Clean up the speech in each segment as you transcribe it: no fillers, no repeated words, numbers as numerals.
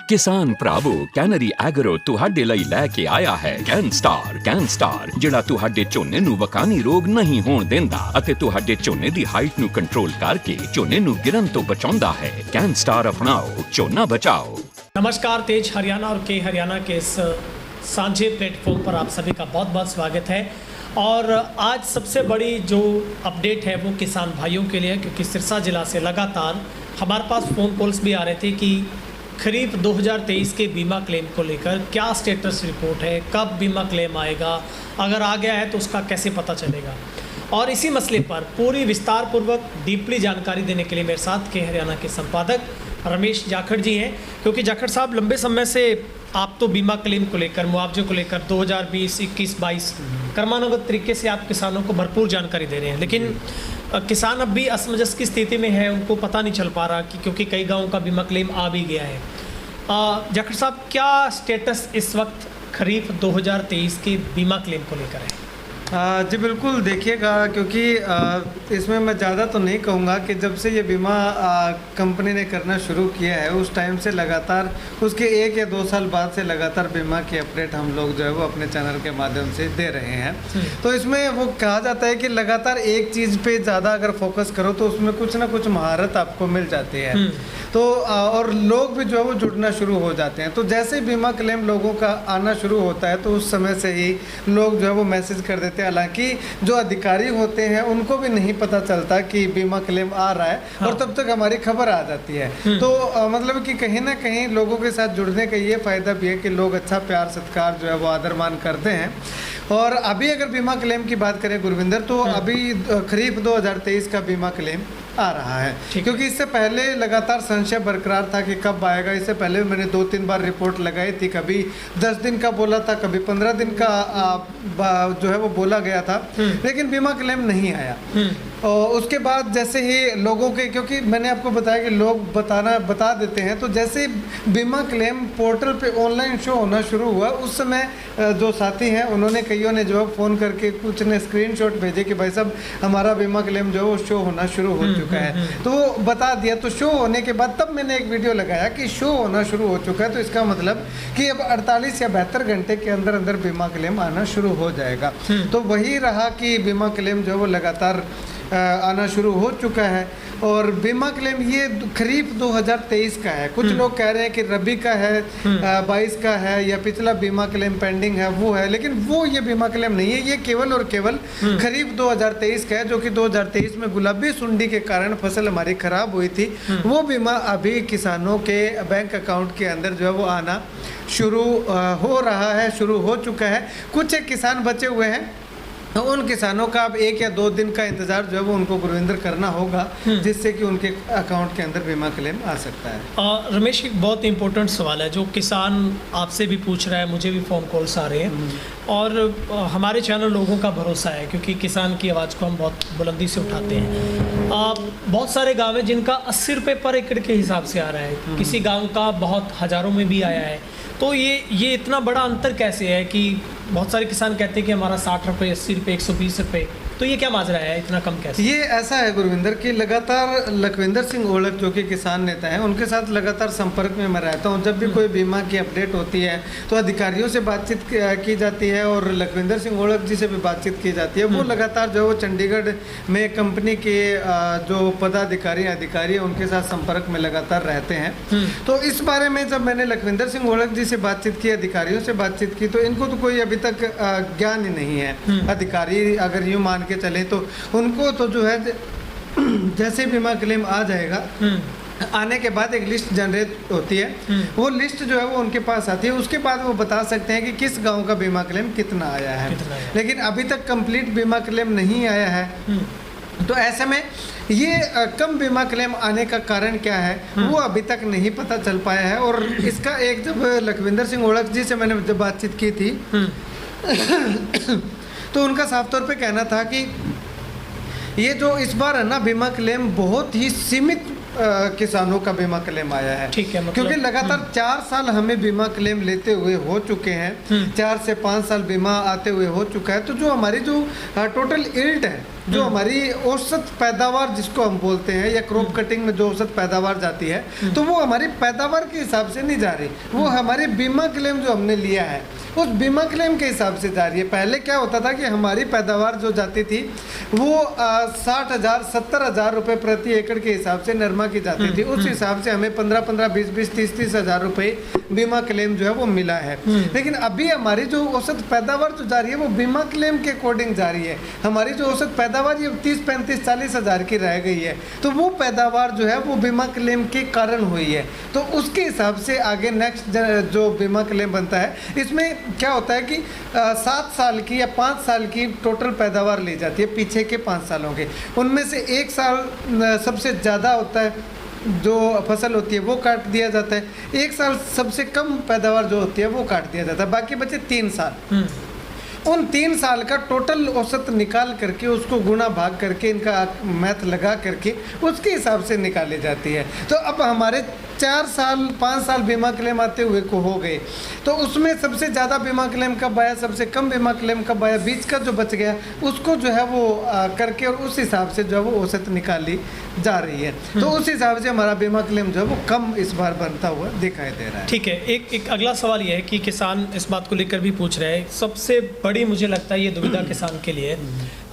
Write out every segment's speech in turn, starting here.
किसान भरावो canary agro तुहाडे लई लैके आया है कैन-स्टार जिहड़ा तुहाडे झोने नूं वकानी रोग नहीं होण देंदा अते तुहाडे झोने दी हाइट नूं कंट्रोल करके झोने नूं गिरन तो बचाउंदा है। कैन-स्टार अपनाओ, झोना बचाओ। नमस्कार, तेज हरियाणा और के हरियाणा के इस साझे प्लेटफॉर्म पर आप सभी का बहुत बहुत स्वागत है। और आज सबसे बड़ी जो अपडेट है वो किसान भाइयों के लिए, क्योंकि सिरसा ज़िला से लगातार हमारे पास फ़ोन कॉल्स भी आ रहे थे कि खरीफ 2023 के बीमा क्लेम को लेकर क्या स्टेटस रिपोर्ट है, कब बीमा क्लेम आएगा, अगर आ गया है तो उसका कैसे पता चलेगा। और इसी मसले पर पूरी विस्तार पूर्वक डीपली जानकारी देने के लिए मेरे साथ के हरियाणा के संपादक रमेश जाखड़ जी हैं। क्योंकि जाखड़ साहब, लंबे समय से आप तो बीमा क्लेम को लेकर, मुआवजे को लेकर 2020, 21, 22 क्रमानुगत तरीके से आप किसानों को भरपूर जानकारी दे रहे हैं, लेकिन किसान अब भी असमंजस की स्थिति में है, उनको पता नहीं चल पा रहा कि क्योंकि कई गाँव का बीमा क्लेम आ भी गया है। जाखड़ साहब, क्या स्टेटस इस वक्त खरीफ 2023 के बीमा क्लेम को लेकर है? जी बिल्कुल, देखिएगा, क्योंकि इसमें मैं ज़्यादा तो नहीं कहूँगा कि जब से ये बीमा कंपनी ने करना शुरू किया है उस टाइम से लगातार उसके 1 या 2 साल बाद से लगातार बीमा की अपडेट हम लोग जो है वो अपने चैनल के माध्यम से दे रहे हैं। तो इसमें वो कहा जाता है कि लगातार एक चीज़ पे ज़्यादा अगर फोकस करो तो उसमें कुछ ना कुछ महारत आपको मिल जाती है। तो और लोग भी जो है वो जुड़ना शुरू हो जाते हैं। तो जैसे बीमा क्लेम लोगों का आना शुरू होता है तो उस समय से ही लोग जो है वो मैसेज कर देते हैं। हालांकि जो अधिकारी होते हैं उनको भी नहीं पता चलता कि बीमा क्लेम आ रहा है, और तब तक हमारी खबर आ जाती है। तो मतलब कि कहीं ना कहीं लोगों के साथ जुड़ने का ये फ़ायदा भी है कि लोग अच्छा प्यार सत्कार जो है वो आदर मान करते हैं। और अभी अगर बीमा क्लेम की बात करें गुरविंदर, तो अभी खरीफ 2023 का बीमा क्लेम आ रहा है, क्योंकि इससे पहले लगातार संशय बरकरार था कि कब आएगा। इससे पहले मैंने 2-3 बार रिपोर्ट लगाई थी, कभी 10 दिन का बोला था, कभी 15 दिन का जो है वो बोला गया था, लेकिन बीमा क्लेम नहीं आया। और उसके बाद जैसे ही लोगों के, क्योंकि मैंने आपको बताया कि लोग बता देते हैं, तो जैसे बीमा क्लेम पोर्टल पे ऑनलाइन शो होना शुरू हुआ, उस समय जो साथी हैं उन्होंने, कईयों ने जो है फ़ोन करके कुछ ने स्क्रीनशॉट भेजे कि भाई साहब हमारा बीमा क्लेम जो है वो शो होना शुरू हो चुका है। तो वो बता दिया। तो शो होने के बाद तब मैंने एक वीडियो लगाया कि शो होना शुरू हो चुका है, तो इसका मतलब कि अब 48 या 72 घंटे के अंदर अंदर बीमा क्लेम आना शुरू हो जाएगा। तो वही रहा कि बीमा क्लेम जो है वो लगातार आना शुरू हो चुका है। और बीमा क्लेम ये खरीफ 2023 का है। कुछ लोग कह रहे हैं कि रबी का है, 22 का है, या पिछला बीमा क्लेम पेंडिंग है वो है, लेकिन वो ये बीमा क्लेम नहीं है। ये केवल और केवल खरीफ 2023 का है, जो कि 2023 में गुलाबी सुंडी के कारण फसल हमारी खराब हुई थी। वो बीमा अभी किसानों के बैंक अकाउंट के अंदर जो है वो आना शुरू हो रहा है, शुरू हो चुका है। कुछ एक किसान बचे हुए हैं, तो उन किसानों का अब 1 या 2 दिन का इंतजार जो है वो उनको गुरविंदर करना होगा, जिससे कि उनके अकाउंट के अंदर बीमा क्लेम आ सकता है। रमेश, एक बहुत इंपॉर्टेंट सवाल है जो किसान आपसे भी पूछ रहा है, मुझे भी फ़ोन कॉल्स आ रहे हैं, और हमारे चैनल लोगों का भरोसा है, क्योंकि किसान की आवाज़ को हम बहुत बुलंदी से उठाते हैं। बहुत सारे गाँव हैं जिनका 80 रुपये पर एकड़ के हिसाब से आ रहा है, किसी गाँव का बहुत हज़ारों में भी आया है। तो ये इतना बड़ा अंतर कैसे है कि बहुत सारे किसान कहते हैं कि हमारा 60 रुपये, 80 रुपये, 120 रुपये, तो ये क्या माजरा है, इतना कम कैसे? ये ऐसा है गुरविंदर कि लगातार लखविंदर सिंह ओलख जो कि किसान नेता हैं, उनके साथ लगातार संपर्क में मैं रहता हूं। जब भी कोई बीमा की अपडेट होती है तो अधिकारियों से बातचीत की जाती है, और लखविंदर सिंह ओलख जी से भी बातचीत की जाती है। वो लगातार जो है वो चंडीगढ़ में कंपनी के जो पदाधिकारी अधिकारी हैं उनके साथ संपर्क में लगातार रहते हैं। तो इस बारे में जब मैंने लखविंदर सिंह ओलख जी से बातचीत की, अधिकारियों से बातचीत की, तो इनको तो कोई अभी तक ज्ञान ही नहीं है। अधिकारी अगर यूँ मान के चले तो उनको तो जो है जैसे बीमा क्लेम आ जाएगा, आने के बाद एक लिस्ट जनरेट होती है, वो लिस्ट जो है वो उनके पास आती है। उसके बाद वो बता सकते हैं कि किस गांव का बीमा क्लेम कितना आया है। लेकिन अभी तक कंप्लीट बीमा क्लेम नहीं आया है। तो ऐसे में ये कम बीमा क्लेम आने का कारण क्या है वो अभी तक नहीं पता चल पाया है। और इसका एक, जब लखविंदर सिंह ओलख जी से मैंने जब बातचीत की थी तो उनका साफ तौर पे कहना था कि ये जो इस बार है ना बीमा क्लेम बहुत ही सीमित किसानों का बीमा क्लेम आया है। ठीक है, मतलब क्योंकि लगातार 4 साल हमें बीमा क्लेम लेते हुए हो चुके हैं, 4 से 5 साल बीमा आते हुए हो चुका है। तो जो हमारी जो टोटल यील्ड है, जो हमारी औसत पैदावार जिसको हम बोलते हैं, या क्रॉप कटिंग में जो औसत पैदावार जाती है, तो वो हमारी पैदावार के हिसाब से नहीं जा रही, वो हमारी बीमा क्लेम जो हमने लिया है उस बीमा क्लेम के हिसाब से जा रही है। पहले क्या होता था कि हमारी पैदावार जो जाती थी वो 60,000 70,000 रुपये प्रति एकड़ के हिसाब से नरमा की जाती थी। उस हिसाब से हमें 15-15 20-20 30-30 हज़ार रुपये बीमा क्लेम जो है वो मिला है। लेकिन अभी हमारी जो औसत पैदावार जो जा रही है वो बीमा क्लेम के अकॉर्डिंग जा रही है। हमारी जो औसत पैदावार ये 30-35-40 हज़ार की रह गई है, तो वो पैदावार जो है वो बीमा क्लेम के कारण हुई है। तो उसके हिसाब से आगे नेक्स्ट जो बीमा क्लेम बनता है, इसमें क्या होता है कि 7 साल की या 5 साल की टोटल पैदावार ली जाती है पीछे के 5 सालों के। उनमें से 1 साल सबसे ज़्यादा होता है, जो फसल होती है वो काट दिया जाता है। 1 साल सबसे कम पैदावार जो होती है वो काट दिया जाता है। बाकी बचे 3 साल। उन 3 साल का टोटल औसत निकाल करके उसको गुणा भाग करके इनका मैथ लगा करके उसके हिसाब से निकाली जाती है। तो अब हमारे 4 साल 5 साल बीमा क्लेम आते हुए को हो गए, तो उसमें सबसे ज़्यादा बीमा क्लेम कब आया, सबसे कम बीमा क्लेम कब आया, बीच का जो बच गया उसको जो है वो करके और उस हिसाब से जो है वो औसत निकाली जा रही है। तो उस हिसाब से हमारा बीमा क्लेम जो है वो कम इस बार बनता हुआ दिखाई दे रहा है। ठीक है, एक अगला सवाल ये है कि किसान इस बात को लेकर भी पूछ रहे हैं। सबसे बड़ी मुझे लगता है ये दुविधा किसान के लिए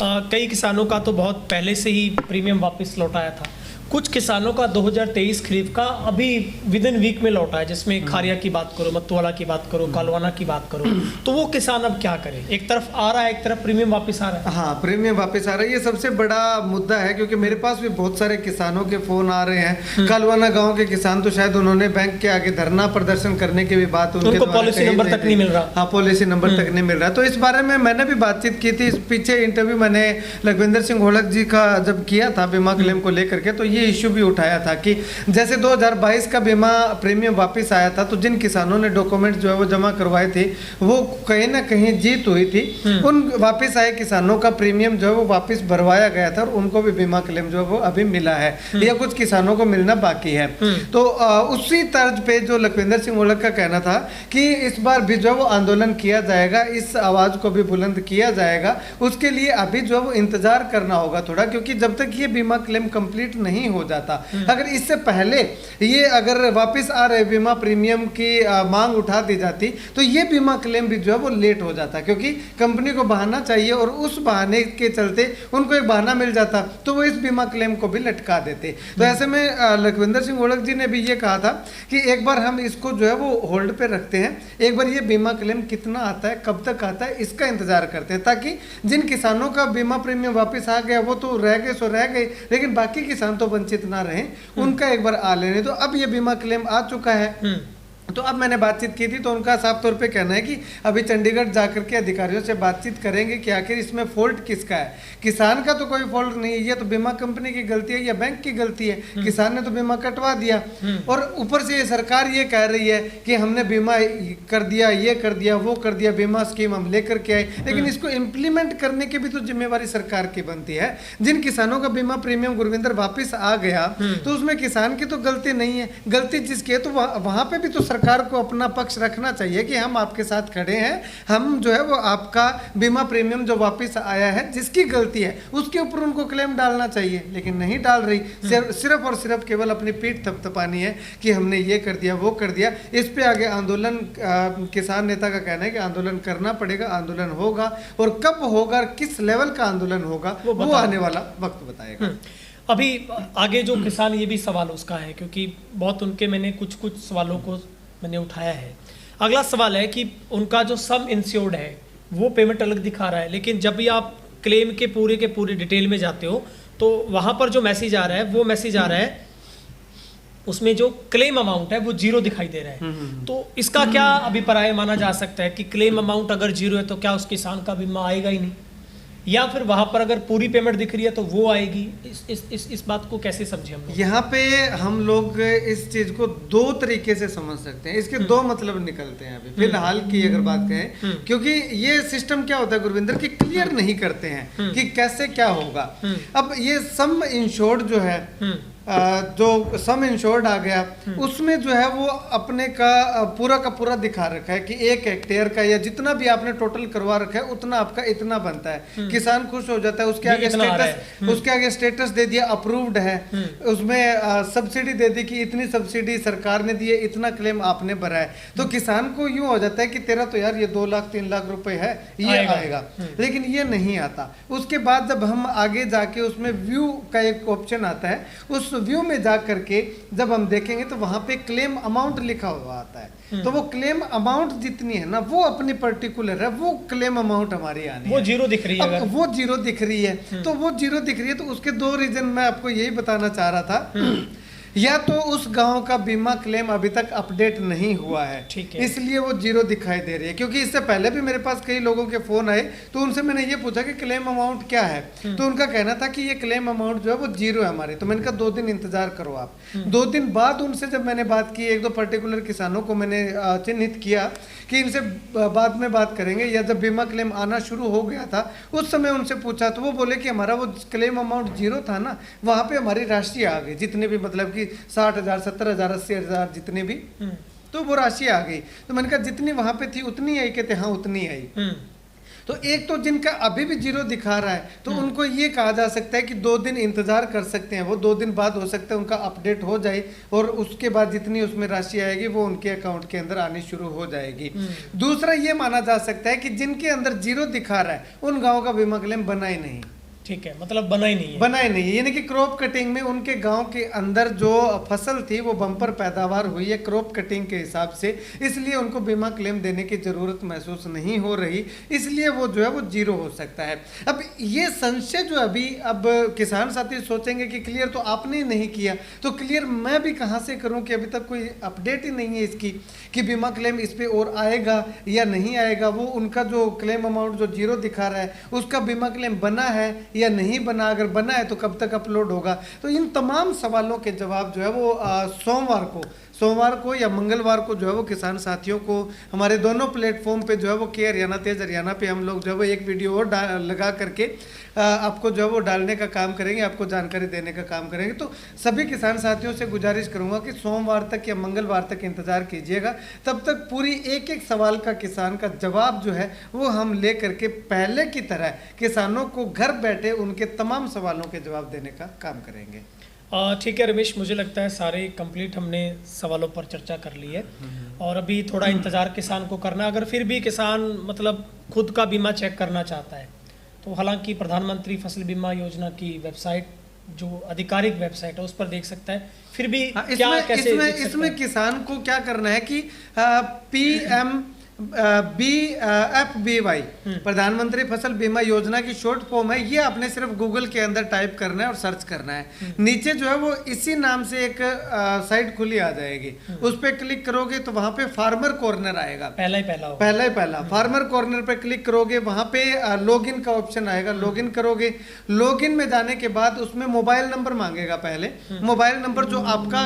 कई किसानों का तो बहुत पहले से ही प्रीमियम वापस लौटाया था। कुछ किसानों का 2023 खरीफ का अभी विद इन वीक में लौटा है, जिसमें खारिया की बात करो, मतवाला की बात करो, कालवाना की बात करो। तो वो किसान अब क्या करे? एक तरफ आ रहा है, एक तरफ प्रीमियम वापस आ रहा है। हाँ, प्रीमियम वापस आ रहा है, ये सबसे बड़ा मुद्दा है। क्योंकि मेरे पास भी बहुत सारे किसानों के फोन आ रहे हैं। कालवाना गांव के किसान तो शायद उन्होंने बैंक के आगे धरना प्रदर्शन करने की भी बात उनको पॉलिसी नंबर तक नहीं मिल रहा। हाँ, पॉलिसी नंबर तक नहीं मिल रहा। तो इस बारे में मैंने भी बातचीत की थी। इस पीछे इंटरव्यू मैंने लखविंदर सिंह होलक जी का जब किया था बीमा क्लेम को लेकर के, तो ये इश्यू भी उठाया था कि जैसे 2022 का बीमा प्रीमियम वापस आया था, तो जिन किसानों ने डॉक्यूमेंट जो है वो जमा करवाए थे वो कहीं ना कहीं जीत हुई थी। उन वापस आए किसानों का प्रीमियम जो है वो वापस भरवाया गया था और उनको भी बीमा क्लेम जो है वो अभी मिला है, या कुछ किसानों को मिलना बाकी है। तो उसी तर्ज पे जो लखविंदर सिंह होलक का कहना था कि इस बार भी जो है वो आंदोलन किया जाएगा, इस आवाज को भी बुलंद किया जाएगा। उसके लिए अभी जो है वो इंतजार करना होगा थोड़ा, क्योंकि जब तक ये बीमा क्लेम कंप्लीट नहीं हो जाता, अगर इससे पहले ये अगर वापस आ रहे बीमा प्रीमियम की मांग उठा दी जाती, तो ये बीमा क्लेम भी जो है वो लेट हो जाता, क्योंकि कंपनी को बहाना चाहिए और उस बहाने के चलते उनको एक बहाना मिल जाता तो वो इस बीमा क्लेम को भी लटका देते। तो ऐसे में लखविंदर सिंह होलक जी ने भी ये कहा था कि एक बार हम इसको जो है वो होल्ड पे रखते हैं, एक बार ये बीमा क्लेम कितना आता है, कब तक आता है, इसका इंतजार करते हैं, ताकि जिन किसानों का बीमा प्रीमियम वापस आ गया वो तो रह गए सो रह गए, लेकिन बाकी किसान तो वंचित ना रहे, उनका एक बार आ लेने। तो अब ये बीमा क्लेम आ चुका है। तो अब मैंने बातचीत की थी, तो उनका साफ तौर पे कहना है कि अभी चंडीगढ़ जाकर के अधिकारियों से बातचीत करेंगे कि आखिर इसमें फॉल्ट किसका है। किसान का तो कोई फॉल्ट नहीं है, ये तो बीमा कंपनी की गलती है या बैंक की गलती है। किसान ने तो बीमा कटवा दिया और ऊपर से ये सरकार ये कह रही है कि हमने बीमा कर दिया, ये कर दिया, वो कर दिया, बीमा स्कीम हम लेकर के आए, लेकिन इसको इम्प्लीमेंट करने की भी तो जिम्मेवारी सरकार की बनती है। जिन किसानों का बीमा प्रीमियम गुरविंदर वापिस आ गया, तो उसमें किसान की तो गलती नहीं है, गलती जिसकी है तो वहां पे भी तो सरकार को अपना पक्ष रखना चाहिए कि हम आपके साथ खड़े हैं, हम जो है वो आपका बीमा प्रीमियम जो वापस आया है जिसकी गलती है उसके ऊपर उनको क्लेम डालना चाहिए, लेकिन नहीं डाल रही। सिर्फ और सिर्फ केवल अपनी पीठ थपथपानी है कि हमने ये कर दिया, वो कर दिया। इस पे आगे आंदोलन, किसान नेता का कहना है कि आंदोलन करना पड़ेगा, आंदोलन होगा, और कब होगा, किस लेवल का आंदोलन होगा वो आने वाला वक्त बताएगा। अभी आगे जो किसान, ये भी सवाल उसका है, क्योंकि बहुत उनके मैंने कुछ सवालों को मैंने उठाया है। अगला सवाल है कि उनका जो सम इंश्योर्ड है वो पेमेंट अलग दिखा रहा है, लेकिन जब भी आप क्लेम के पूरे डिटेल में जाते हो तो वहाँ पर जो मैसेज आ रहा है वो मैसेज आ रहा है, उसमें जो क्लेम अमाउंट है वो 0 दिखाई दे रहा है। तो इसका क्या अभिप्राय माना जा सकता है कि क्लेम अमाउंट अगर 0 है तो क्या उस किसान का बीमा आएगा ही नहीं, या फिर वहां पर अगर पूरी पेमेंट दिख रही है तो वो आएगी? इस बात को कैसे समझे हम लोग? यहाँ पे हम लोग इस चीज को 2 तरीके से समझ सकते हैं, इसके 2 मतलब निकलते हैं अभी फिलहाल की अगर बात करें, क्योंकि ये सिस्टम क्या होता है गुरविंदर की क्लियर नहीं करते हैं कि कैसे क्या होगा। अब ये सम इंश्योर्ड जो है जो सम इंश्योर्ड आ गया उसमें जो है वो अपने का पूरा दिखा रखा है कि 1 हेक्टेयर का या जितना भी आपने टोटल करवा रखा है उतना आपका इतना बनता है। किसान खुश हो जाता है, उसके आगे स्टेटस दे दिया अप्रूव्ड है, उसमें सब्सिडी दे दी कि इतनी सब्सिडी सरकार ने दी है, इतना क्लेम आपने भरा है। तो किसान को यूं हो जाता है कि तेरा तो यार ये 2 लाख 3 लाख रुपए है, ये आएगा, लेकिन ये नहीं आता। उसके बाद जब हम आगे जाके उसमें व्यू का एक ऑप्शन आता है, उस व्यू में जा करके जब हम देखेंगे तो वहां पे क्लेम अमाउंट लिखा हुआ आता है। तो वो क्लेम अमाउंट जितनी है ना वो अपनी पर्टिकुलर है, वो क्लेम अमाउंट हमारी आनी वो है। जीरो दिख रही है, वो जीरो दिख रही है, तो वो जीरो दिख रही है तो उसके 2 रीजन मैं आपको यही बताना चाह रहा था। या तो उस गांव का बीमा क्लेम अभी तक अपडेट नहीं हुआ है, इसलिए वो जीरो दिखाई दे रही है। क्योंकि इससे पहले भी मेरे पास कई लोगों के फोन आए तो उनसे मैंने ये पूछा कि क्लेम अमाउंट क्या है, तो उनका कहना था कि ये क्लेम अमाउंट जो है वो जीरो है हमारी। तो मैंने कहा 2 दिन इंतजार करो आप। 2 दिन बाद उनसे जब मैंने बात की, 1-2 पर्टिकुलर किसानों को मैंने चिन्हित किया कि इनसे बाद में बात करेंगे, या जब बीमा क्लेम आना शुरू हो गया था उस समय उनसे पूछा तो वो बोले कि हमारा वो क्लेम अमाउंट जीरो था ना, वहां पे हमारी राशि आ गई, जितने भी मतलब कि 60,000 70,000 80,000 जितने भी, तो वो राशि आ गई। तो मैंने कहा जितनी वहां पे थी उतनी आई, कहते हाँ उतनी आई। तो एक तो जिनका अभी भी जीरो दिखा रहा है तो उनको ये कहा जा सकता है कि 2 दिन इंतजार कर सकते हैं, वो 2 दिन बाद हो सकता है उनका अपडेट हो जाए और उसके बाद जितनी उसमें राशि आएगी वो उनके अकाउंट के अंदर आनी शुरू हो जाएगी। दूसरा ये माना जा सकता है कि जिनके अंदर जीरो दिखा रहा है उन गाँव का बीमा क्लेम बना ही नहीं। ठीक है, मतलब बना ही नहीं है, यानी कि क्रॉप कटिंग में उनके गांव के अंदर जो फसल थी वो बम्पर पैदावार हुई है क्रॉप कटिंग के हिसाब से, इसलिए उनको बीमा क्लेम देने की जरूरत महसूस नहीं हो रही, इसलिए वो जो है वो जीरो हो सकता है। अब ये संशय जो अभी अब किसान साथी सोचेंगे कि क्लियर तो आपने ही नहीं किया, तो क्लियर मैं भी कहाँ से करूँ कि अभी तक कोई अपडेट ही नहीं है इसकी कि बीमा क्लेम इस पर और आएगा या नहीं आएगा। वो उनका जो क्लेम अमाउंट जो जीरो दिखा रहा है उसका बीमा क्लेम बना है या नहीं बना, अगर बना है तो कब तक अपलोड होगा। तो इन तमाम सवालों के जवाब जो है वो सोमवार को या मंगलवार को जो है वो किसान साथियों को हमारे दोनों प्लेटफॉर्म पे जो है वो के हरियाणा तेज हरियाणा पे हम लोग जो है वो एक वीडियो और लगा करके आपको जो है वो डालने का काम करेंगे, आपको जानकारी देने का काम करेंगे। तो सभी किसान साथियों से गुजारिश करूंगा कि सोमवार तक या मंगलवार तक इंतजार कीजिएगा, तब तक पूरी एक सवाल का किसान का जवाब जो है वो हम ले करके पहले की तरह किसानों को घर बैठे उनके तमाम सवालों के जवाब देने का काम करेंगे। ठीक है रमेश, मुझे लगता है सारे कंप्लीट हमने सवालों पर चर्चा कर ली है और अभी थोड़ा इंतज़ार किसान को करना। अगर फिर भी किसान मतलब खुद का बीमा चेक करना चाहता है तो हालांकि प्रधानमंत्री फसल बीमा योजना की वेबसाइट जो आधिकारिक वेबसाइट है उस पर देख सकता है। फिर भी इसमें किसान को क्या करना है कि PMBFBY प्रधानमंत्री फसल बीमा योजना की शॉर्ट फॉर्म है, ये आपने सिर्फ गूगल के अंदर टाइप करना है और सर्च करना है। नीचे जो है वो इसी नाम से एक साइट खुली आ जाएगी, उस पर क्लिक करोगे तो वहां पे फार्मर कॉर्नर आएगा, पहला फार्मर कॉर्नर पे क्लिक करोगे, वहां पे लॉगिन का ऑप्शन आएगा, लॉगिन करोगे। लॉगिन में जाने के बाद उसमें मोबाइल नंबर मांगेगा, पहले मोबाइल नंबर जो आपका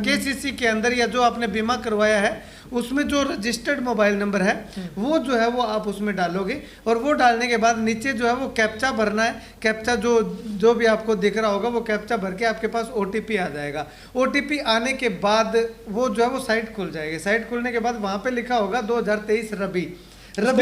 KCC के अंदर या जो आपने बीमा करवाया है उसमें जो रजिस्टर्ड मोबाइल नंबर है वो जो है वो आप उसमें डालोगे और वो डालने के बाद नीचे जो है वो कैप्चा भरना है। कैप्चा जो भी आपको दिख रहा होगा वो कैप्चा भर के आपके पास OTP आ जाएगा। OTP आने के बाद वो जो है वो साइट खुल जाएगी। साइट खुलने के बाद वहां पे लिखा होगा 2023 रबी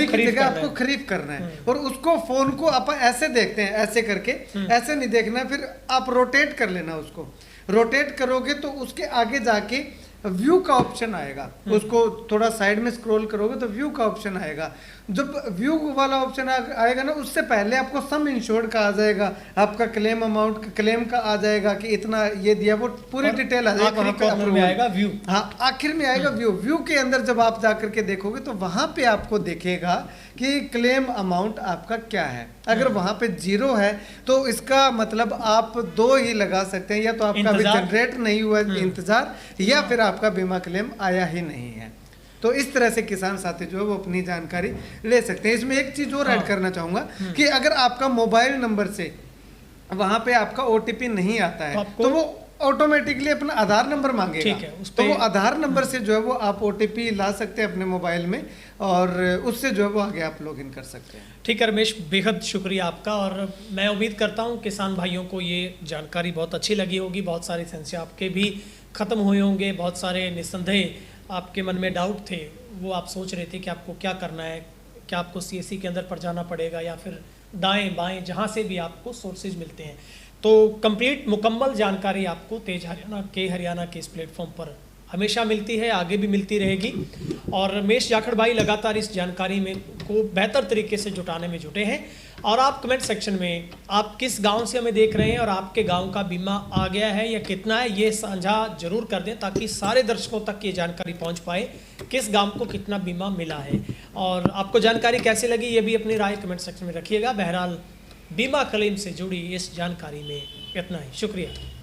की जगह आपको खरीफ करना है और उसको फोन को आप ऐसे देखते हैं, ऐसे करके ऐसे नहीं देखना, फिर आप रोटेट कर लेना। उसको रोटेट करोगे तो उसके आगे जाके व्यू का ऑप्शन आएगा, उसको थोड़ा साइड में स्क्रॉल करोगे तो व्यू का ऑप्शन आएगा। जब व्यू वाला ऑप्शन आएगा ना उससे पहले आपको सम इंश्योर्ड का आ जाएगा, आपका क्लेम अमाउंट क्लेम का आ जाएगा कि इतना ये दिया, वो पूरी डिटेल आ जाएगी। व्यू, हाँ आखिर में आएगा व्यू के अंदर जब आप जाकर के देखोगे तो वहां पे आपको देखेगा कि क्लेम अमाउंट आपका क्या है। अगर वहां पे जीरो है तो इसका मतलब आप 2 ही लगा सकते हैं, या तो आपका अभी जनरेट नहीं हुआ इंतजार, या फिर आपका बीमा क्लेम आया ही नहीं है। तो इस तरह से किसान साथी जो है वो अपनी जानकारी ले सकते हैं। इसमें एक चीज और ऐड करना चाहूंगा कि अगर आपका मोबाइल नंबर से वहां पे आपका OTP नहीं आता है तो वो ऑटोमेटिकली अपना आधार नंबर मांगेगा। ठीक है, उस तो पे- वो आधार नंबर से जो है वो आप OTP ला सकते हैं अपने मोबाइल में, और उससे जो है वो आगे आप लॉगिन कर सकते हैं। ठीक है रमेश, बेहद शुक्रिया आपका। और मैं उम्मीद करता हूँ किसान भाइयों को ये जानकारी बहुत अच्छी लगी होगी, बहुत सारे संशय आपके भी ख़त्म हुए होंगे, बहुत सारे निस्संदेह आपके मन में डाउट थे, वो आप सोच रहे थे कि आपको क्या करना है, क्या आपको CSC के अंदर पर जाना पड़ेगा या फिर दाएं बाएं जहाँ से भी आपको सोर्सेज मिलते हैं। तो कंप्लीट मुकम्मल जानकारी आपको तेज हरियाणा के इस प्लेटफॉर्म पर हमेशा मिलती है, आगे भी मिलती रहेगी। और रमेश जाखड़ भाई लगातार इस जानकारी में को बेहतर तरीके से जुटाने में जुटे हैं। और आप कमेंट सेक्शन में आप किस गांव से हमें देख रहे हैं और आपके गांव का बीमा आ गया है या कितना है, ये साझा जरूर कर दें ताकि सारे दर्शकों तक ये जानकारी पहुंच पाए किस गांव को कितना बीमा मिला है। और आपको जानकारी कैसे लगी ये भी अपनी राय कमेंट सेक्शन में रखिएगा। बहरहाल बीमा क्लेम से जुड़ी इस जानकारी में इतना ही, शुक्रिया।